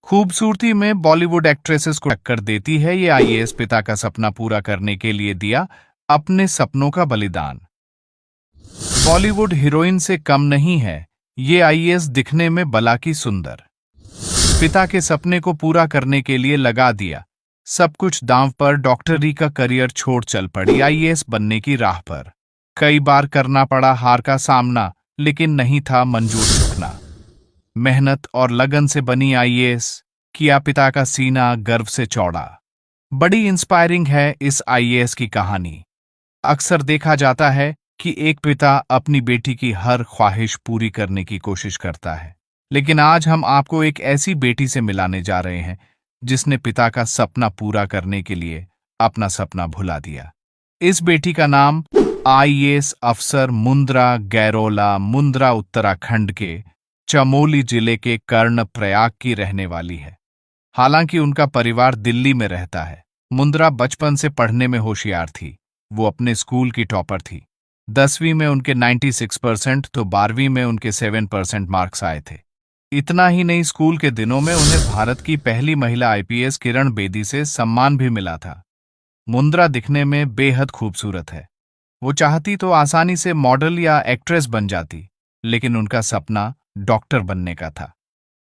खूबसूरती में बॉलीवुड एक्ट्रेसेस को टक्कर देती है ये आईएएस। पिता का सपना पूरा करने के लिए दिया अपने सपनों का बलिदान। बॉलीवुड हीरोइन से कम नहीं है ये आईएएस, दिखने में बला की सुंदर। पिता के सपने को पूरा करने के लिए लगा दिया सब कुछ दांव पर। डॉक्टरी का करियर छोड़ चल पड़ी आईएएस बनने की राह पर। कई बार करना पड़ा हार का सामना, लेकिन नहीं था मंजूर झुकना। मेहनत और लगन से बनी आईएएस, किया पिता का सीना गर्व से चौड़ा। बड़ी इंस्पायरिंग है इस आईएएस की कहानी। अक्सर देखा जाता है कि एक पिता अपनी बेटी की हर ख्वाहिश पूरी करने की कोशिश करता है, लेकिन आज हम आपको एक ऐसी बेटी से मिलाने जा रहे हैं जिसने पिता का सपना पूरा करने के लिए अपना सपना भुला दिया। इस बेटी का नाम आईएएस अफसर मुंद्रा गैरोला। मुंद्रा उत्तराखंड के चमोली जिले के कर्णप्रयाग की रहने वाली है। हालांकि उनका परिवार दिल्ली में रहता है। मुंद्रा बचपन से पढ़ने में होशियार थी। वो अपने स्कूल की टॉपर थी। 10वीं में उनके 96% तो 12वीं में उनके 7% मार्क्स आए थे। इतना ही नहीं, स्कूल के दिनों में उन्हें भारत की पहली महिला आईपीएस किरण बेदी से सम्मान भी मिला था। मुंद्रा दिखने में बेहद खूबसूरत है। वो चाहती तो आसानी से मॉडल या एक्ट्रेस बन जाती, लेकिन उनका सपना डॉक्टर बनने का था।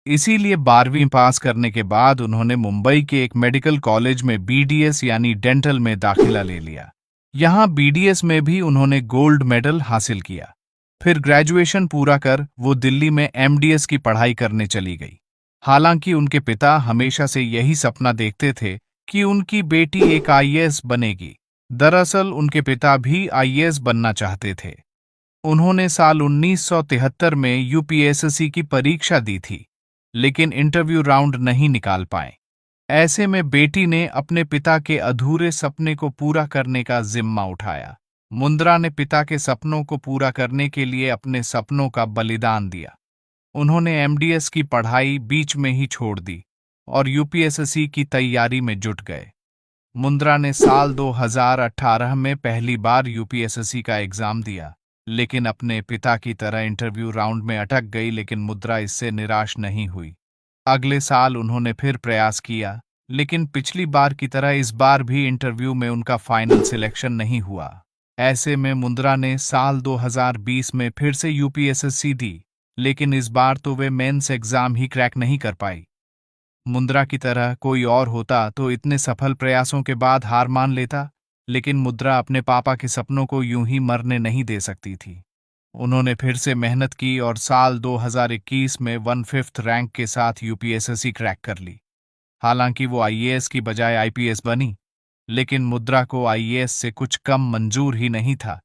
इसीलिए 12वीं पास करने के बाद उन्होंने मुंबई के एक मेडिकल कॉलेज में बीडीएस यानी डेंटल में दाखिला ले लिया। यहाँ बीडीएस में भी उन्होंने गोल्ड मेडल हासिल किया। फिर ग्रेजुएशन पूरा कर वो दिल्ली में एमडीएस की पढ़ाई करने चली गई। हालांकि उनके पिता हमेशा से यही सपना देखते थे कि उनकी बेटी एक आईएएस बनेगी। दरअसल उनके पिता भी आईएएस बनना चाहते थे। उन्होंने साल 1973 में यूपीएससी की परीक्षा दी थी, लेकिन इंटरव्यू राउंड नहीं निकाल पाए। ऐसे में बेटी ने अपने पिता के अधूरे सपने को पूरा करने का जिम्मा उठाया। मुंद्रा ने पिता के सपनों को पूरा करने के लिए अपने सपनों का बलिदान दिया। उन्होंने एमडीएस की पढ़ाई बीच में ही छोड़ दी और यूपीएससी की तैयारी में जुट गए। मुंद्रा ने साल 2018 में पहली बार यूपीएससी का एग्जाम दिया, लेकिन अपने पिता की तरह इंटरव्यू राउंड में अटक गई। लेकिन मुंद्रा इससे निराश नहीं हुई। अगले साल उन्होंने फिर प्रयास किया, लेकिन पिछली बार की तरह इस बार भी इंटरव्यू में उनका फाइनल सिलेक्शन नहीं हुआ। ऐसे में मुंद्रा ने साल 2020 में फिर से यूपीएससी दी, लेकिन इस बार तो वे मेंस एग्जाम ही क्रैक नहीं कर पाई। मुंद्रा की तरह कोई और होता तो इतने सफल प्रयासों के बाद हार मान लेता, लेकिन मुंद्रा अपने पापा के सपनों को यूं ही मरने नहीं दे सकती थी। उन्होंने फिर से मेहनत की और साल 2021 में 1/5 रैंक के साथ यूपीएससी क्रैक कर ली। हालांकि वो आईएएस की बजाय आईपीएस बनी, लेकिन मुंद्रा को आईएएस से कुछ कम मंजूर ही नहीं था।